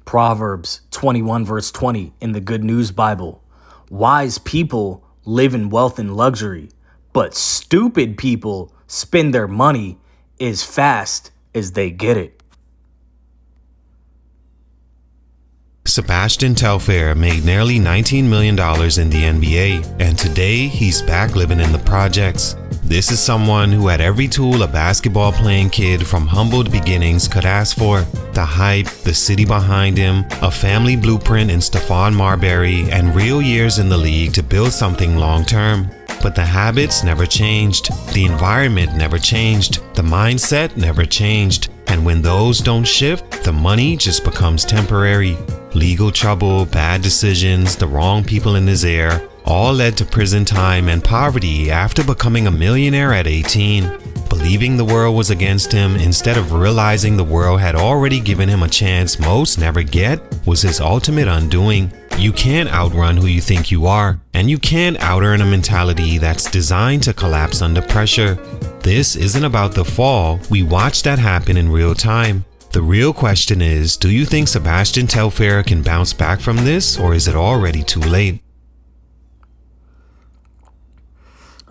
Proverbs 21 verse 20 in the Good News Bible. Wise people live in wealth and luxury, but stupid people spend their money as fast as they get it. Sebastian Telfair made nearly $19 million in the NBA, and today he's back living in the projects. This is someone who had every tool a basketball-playing kid from humbled beginnings could ask for. The hype, the city behind him, a family blueprint in Stephon Marbury, and real years in the league to build something long-term. But the habits never changed, the environment never changed, the mindset never changed, and when those don't shift, the money just becomes temporary. Legal trouble, bad decisions, the wrong people in his ear, all led to prison time and poverty after becoming a millionaire at 18. Believing the world was against him instead of realizing the world had already given him a chance most never get was his ultimate undoing. You can't outrun who you think you are, and you can't out-earn a mentality that's designed to collapse under pressure. This isn't about the fall. We watched that happen in real time. The real question is, do you think Sebastian Telfair can bounce back from this, or is it already too late?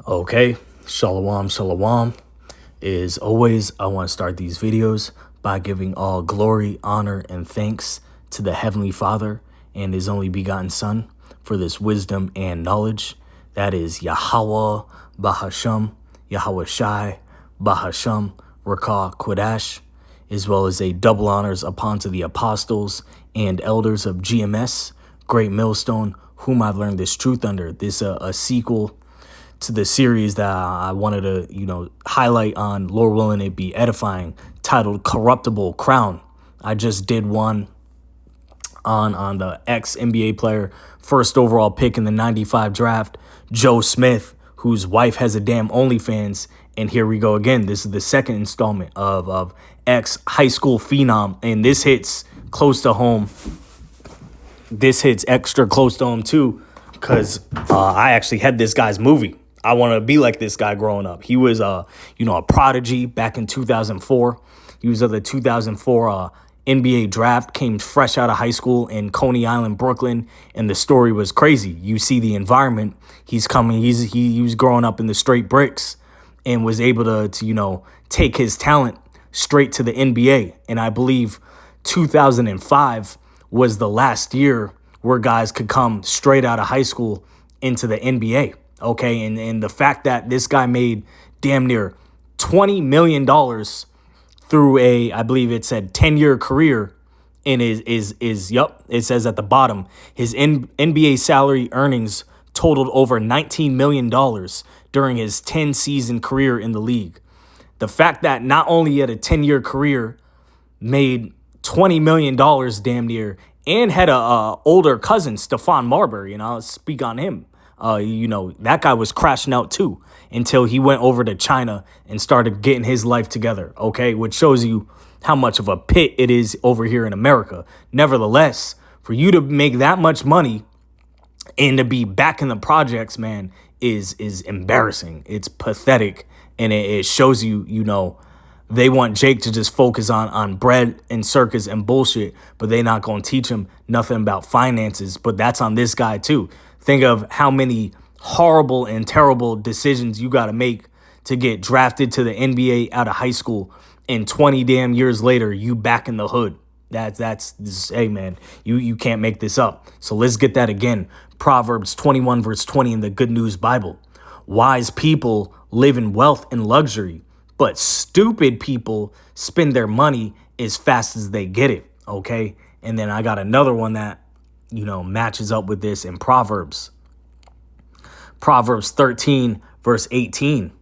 Okay, shalom, shalom. As always, I want to start these videos by giving all glory, honor, and thanks to the Heavenly Father and His only begotten Son for this wisdom and knowledge. That is Yahweh Bahasham, Yahweh Shai Bahasham, Rakah Kodash, as well as a double honors upon to the apostles and elders of GMS, Great Millstone, whom I've learned this truth under. This a sequel to the series that I wanted to, highlight on, Lord willing it be edifying, titled Corruptible Crown. I just did one on the ex-NBA player, first overall pick in the 95 draft, Joe Smith, whose wife has a damn OnlyFans. And here we go again. This is the second installment of ex-high school phenom. And this hits close to home. This hits extra close to home, too, because I actually had this guy's movie. I want to be like this guy growing up. He was, a prodigy back in 2004. He was of the 2004 NBA draft, came fresh out of high school in Coney Island, Brooklyn, and the story was crazy. You see the environment. He was growing up in the straight bricks and was able to take his talent straight to the NBA. And I believe 2005 was the last year where guys could come straight out of high school into the NBA. Okay, and the fact that this guy made damn near $20 million through I believe it said 10-year career, and it says at the bottom, his NBA salary earnings totaled over $19 million during his 10-season career in the league. The fact that not only had a 10-year career, made $20 million damn near, and had a older cousin, Stephon Marbury, and I'll speak on him. That guy was crashing out too until he went over to China and started getting his life together, okay? Which shows you how much of a pit it is over here in America. Nevertheless, for you to make that much money and to be back in the projects, man, is embarrassing. It's pathetic, and it shows you, they want Jake to just focus on bread and circus and bullshit, but they're not going to teach him nothing about finances. But that's on this guy too. Think of how many horrible and terrible decisions you got to make to get drafted to the NBA out of high school, and 20 damn years later, you back in the hood. Hey man, you can't make this up. So let's get that again. Proverbs 21 verse 20 in the Good News Bible. Wise people live in wealth and luxury, but stupid people spend their money as fast as they get it. Okay. And then I got another one that, matches up with this in Proverbs 13 verse 18.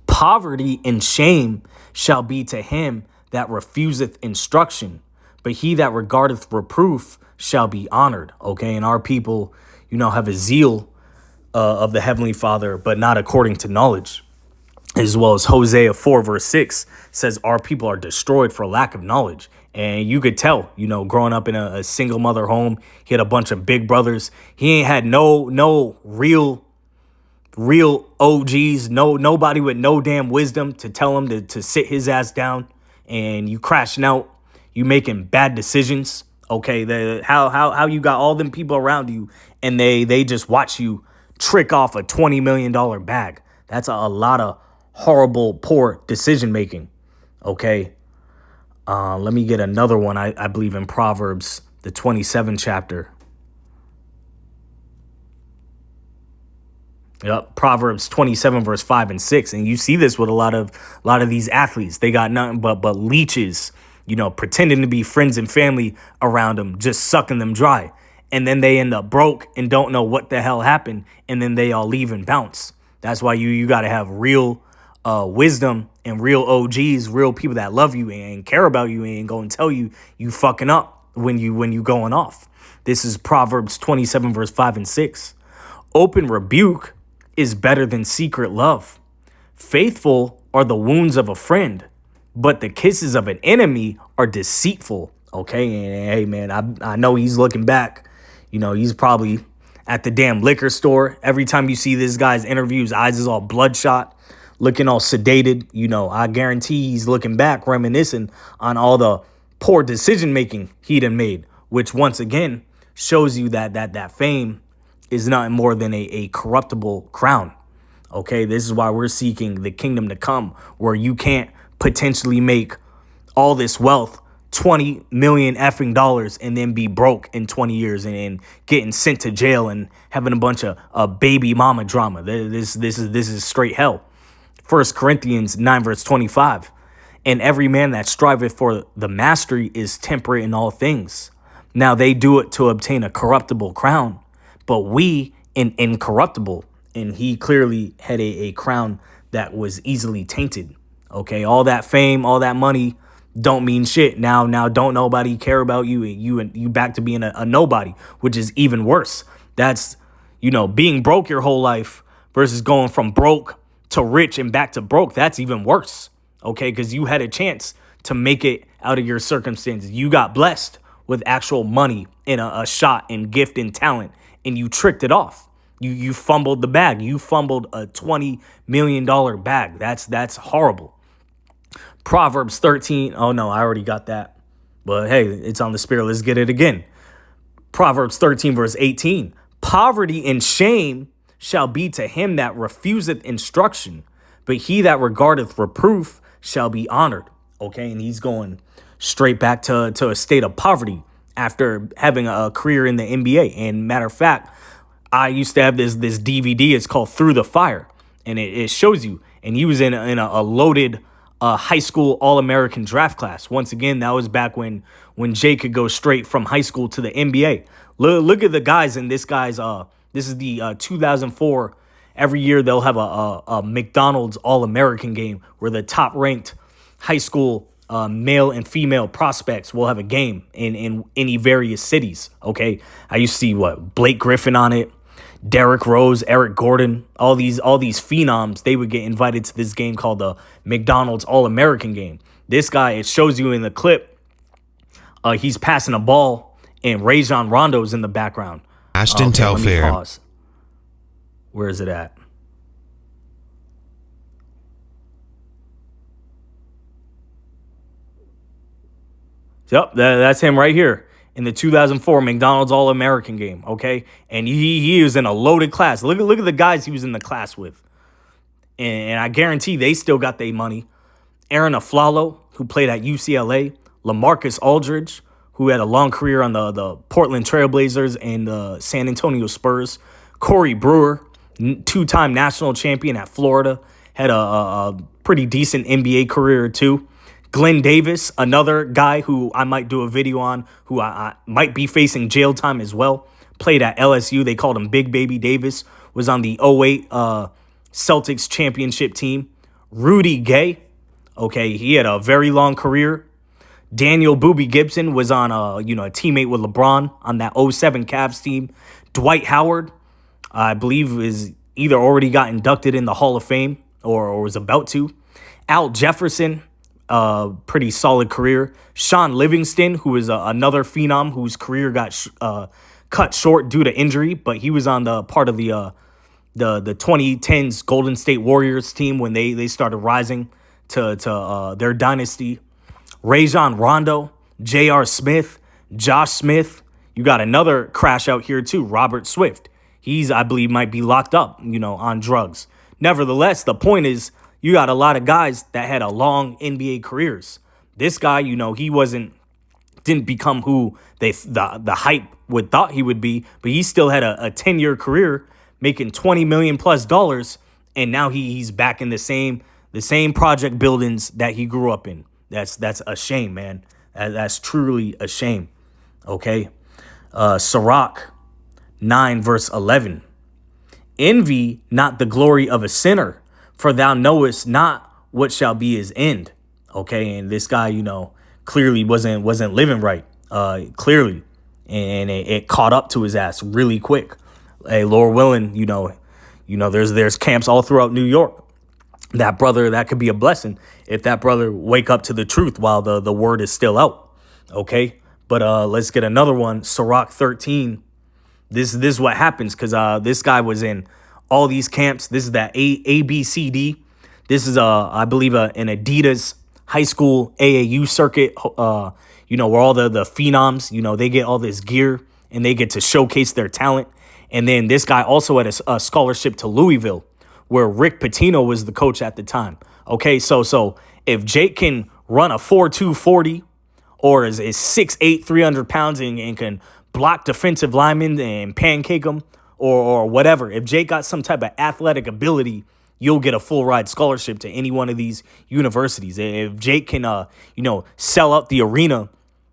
Poverty and shame shall be to him that refuseth instruction, but he that regardeth reproof shall be honored. Okay. And our people, have a zeal of the Heavenly Father, but not according to knowledge. As well as Hosea 4 verse 6 says our people are destroyed for lack of knowledge. And you could tell, growing up in a single mother home, he had a bunch of big brothers. He ain't had no real OGs, nobody with no damn wisdom to tell him to sit his ass down. And you crashing out, you making bad decisions. Okay, how you got all them people around you and they just watch you trick off a $20 million bag. That's a lot of horrible, poor decision making. Okay. Let me get another one. I believe in Proverbs, the 27th chapter. Yep, Proverbs 27 verse 5 and 6. And you see this with a lot of these athletes. They got nothing but leeches, pretending to be friends and family around them, just sucking them dry. And then they end up broke and don't know what the hell happened. And then they all leave and bounce. That's why you got to have real wisdom and real OGs, real people that love you and care about you and go and tell you fucking up when you going off. This is Proverbs 27 verse 5 and 6. Open rebuke is better than secret love. Faithful are the wounds of a friend, but the kisses of an enemy are deceitful. Okay, and hey man, I know he's looking back. He's probably at the damn liquor store. Every time you see this guy's interviews, eyes is all bloodshot, looking all sedated. I guarantee he's looking back, reminiscing on all the poor decision making he done made, which once again shows you that fame is nothing more than a corruptible crown. Okay, this is why we're seeking the kingdom to come, where you can't potentially make all this wealth, 20 million effing dollars, and then be broke in 20 years and getting sent to jail and having a bunch of baby mama drama. This is straight hell. 1 Corinthians 9 verse 25. And every man that striveth for the mastery is temperate in all things. Now they do it to obtain a corruptible crown, but we an incorruptible. And he clearly had a crown that was easily tainted. Okay, all that fame, all that money don't mean shit. Now don't nobody care about you, and you back to being a nobody, which is even worse. That's, being broke your whole life versus going from broke to rich and back to broke. That's even worse. Okay, because you had a chance to make it out of your circumstances. You got blessed with actual money and a shot and gift and talent, and you tricked it off. You fumbled the bag. You fumbled a $20 million bag. That's horrible. Proverbs 13. Oh, no, I already got that. But hey, it's on the spirit. Let's get it again. Proverbs 13, verse 18. Poverty and shame shall be to him that refuseth instruction, but he that regardeth reproof shall be honored. Okay, and he's going straight back to a state of poverty after having a career in the NBA. And matter of fact, I used to have this DVD. It's called Through the Fire, and it shows you. And he was in a loaded high school All-American draft class. Once again, that was back when Jay could go straight from high school to the NBA. Look at the guys in this guy's. This is the 2004. Every year they'll have a McDonald's All-American game where the top-ranked high school male and female prospects will have a game in any various cities. Okay, I used to see Blake Griffin on it. Derrick Rose, Eric Gordon, all these phenoms, they would get invited to this game called the McDonald's All-American game. This guy, it shows you in the clip, he's passing a ball, and Rajon Rondo's in the background. Sebastian Telfair. Let me pause. Where is it at? Yep, that's him right here. In the 2004 McDonald's All-American game, okay? And he was in a loaded class. Look at the guys he was in the class with. And I guarantee they still got their money. Aaron Aflalo, who played at UCLA. LaMarcus Aldridge, who had a long career on the Portland Trailblazers and the San Antonio Spurs. Corey Brewer, two-time national champion at Florida. Had a pretty decent NBA career, too. Glenn Davis, another guy who I might do a video on, who I might be facing jail time as well. Played at LSU. They called him Big Baby Davis. Was on the 08 Celtics championship team. Rudy Gay. Okay, he had a very long career. Daniel Boobie Gibson was on a teammate with LeBron on that 07 Cavs team. Dwight Howard, I believe, is either already got inducted in the Hall of Fame or was about to. Al Jefferson, pretty solid career. Sean Livingston, who is another phenom whose career got cut short due to injury, but he was on the part of the 2010s Golden State Warriors team when they started rising to their dynasty. Rajon Rondo, J.R. Smith, Josh Smith, you got another crash out here too, Robert Swift. He's, I believe, might be locked up, on drugs. Nevertheless, the point is you got a lot of guys that had a long NBA careers. This guy, didn't become who the hype would thought he would be, but he still had a 10-year career making $20 million plus dollars, and now he's back in the same project buildings that he grew up in. That's a shame, man. That's truly a shame. Okay. Sirach 9 verse 11. Envy not the glory of a sinner, for thou knowest not what shall be his end. Okay, and this guy, clearly wasn't living right. Clearly, and it caught up to his ass really quick. Hey, Lord willing, there's camps all throughout New York. That brother, that could be a blessing if that brother wake up to the truth while the word is still out. Okay, but let's get another one. Sirach 13. This is what happens because this guy was in all these camps. This is that ABCD. This is I believe an Adidas high school AAU circuit. Where all the phenoms, they get all this gear and they get to showcase their talent. And then this guy also had a scholarship to Louisville, where Rick Pitino was the coach at the time. Okay, so if Jake can run a 4.2 40 or is 6'8", 300 pounds and can block defensive linemen and pancake them or whatever, if Jake got some type of athletic ability, you'll get a full ride scholarship to any one of these universities. If Jake can, sell out the arena,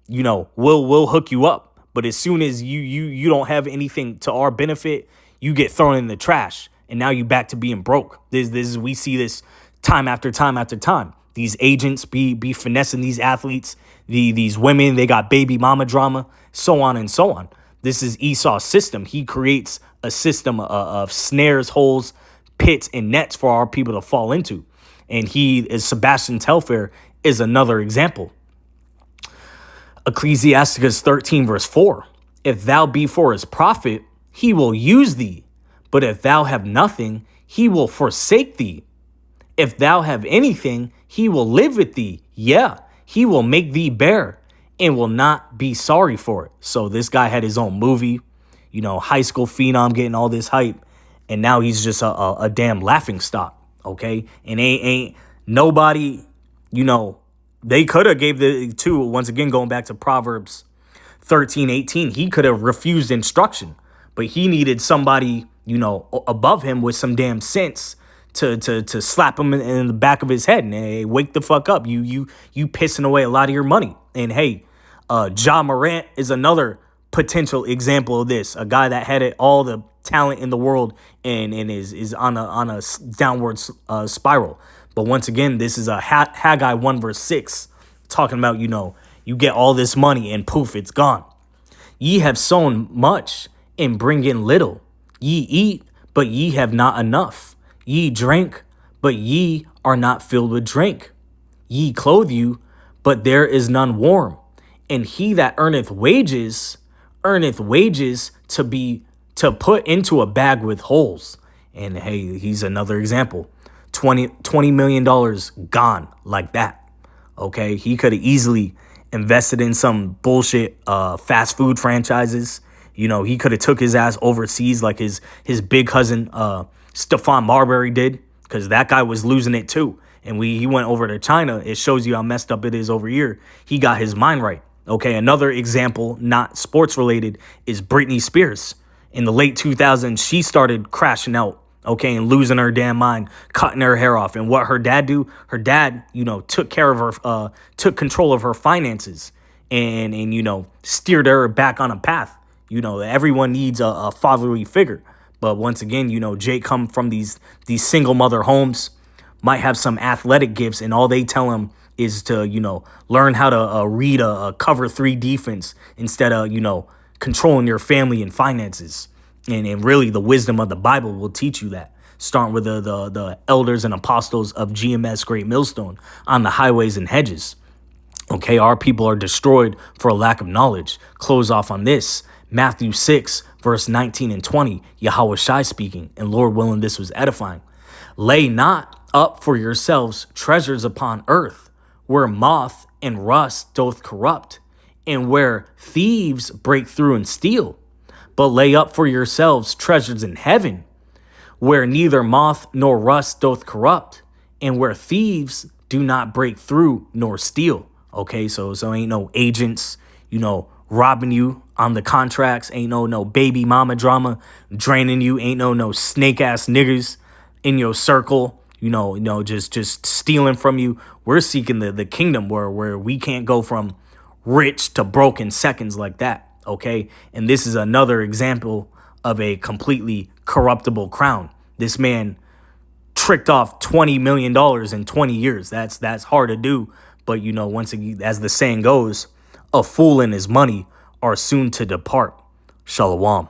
we'll hook you up. But as soon as you don't have anything to our benefit, you get thrown in the trash. And now you back to being broke. We see this time after time after time. These agents be finessing these athletes. These women, they got baby mama drama, so on and so on. This is Esau's system. He creates a system of snares, holes, pits, and nets for our people to fall into. And Sebastian Telfair is another example. Ecclesiasticus 13 verse 4. If thou be for his profit, he will use thee. But if thou have nothing, he will forsake thee. If thou have anything, he will live with thee. Yeah, he will make thee bare and will not be sorry for it. So this guy had his own movie, high school phenom getting all this hype. And now he's just a damn laughing stock. Okay. And ain't nobody, they could have gave the two, once again, going back to Proverbs 13:18, he could have refused instruction, but he needed somebody, above him with some damn sense to slap him in the back of his head and hey, wake the fuck up. You pissing away a lot of your money. And hey, Ja Morant is another potential example of this. A guy that had all the talent in the world and is on a downward spiral. But once again, this is a Haggai 1 verse 6 talking about, you get all this money and poof, it's gone. Ye have sown much and bring in little. Ye eat, but ye have not enough. Ye drink, but ye are not filled with drink. Ye clothe you, but there is none warm. And he that earneth wages to put into a bag with holes. And hey, he's another example. $20 million gone like that. Okay, he could have easily invested in some bullshit fast food franchises. He could have took his ass overseas like his big cousin Stephon Marbury did, because that guy was losing it too. And he went over to China. It shows you how messed up it is over here. He got his mind right. Okay, another example, not sports related, is Britney Spears. In the late 2000s, she started crashing out, okay, and losing her damn mind, cutting her hair off. And what her dad do? Her dad, took care of her, took control of her finances and steered her back on a path. Everyone needs a fatherly figure. But once again, Jake come from these single mother homes, might have some athletic gifts, and all they tell him is to, learn how to read a cover 3 defense instead of, controlling your family and finances. And really the wisdom of the Bible will teach you that. Starting with the elders and apostles of GMS Great Millstone on the highways and hedges. Okay, our people are destroyed for a lack of knowledge. Close off on this. Matthew 6, verse 19 and 20, Yahweh Shai speaking, and Lord willing, this was edifying. Lay not up for yourselves treasures upon earth, where moth and rust doth corrupt, and where thieves break through and steal, but lay up for yourselves treasures in heaven, where neither moth nor rust doth corrupt, and where thieves do not break through nor steal. Okay, so ain't no agents, robbing you on the contracts. Ain't no baby mama drama draining you. Ain't no snake ass niggas in your circle, just stealing from you. We're seeking the kingdom where we can't go from rich to broke in seconds like that. Okay, and this is another example of a completely corruptible crown. This man tricked off $20 million in 20 years. That's hard to do. But, once again, as the saying goes, a fool and his money are soon to depart. Shalom.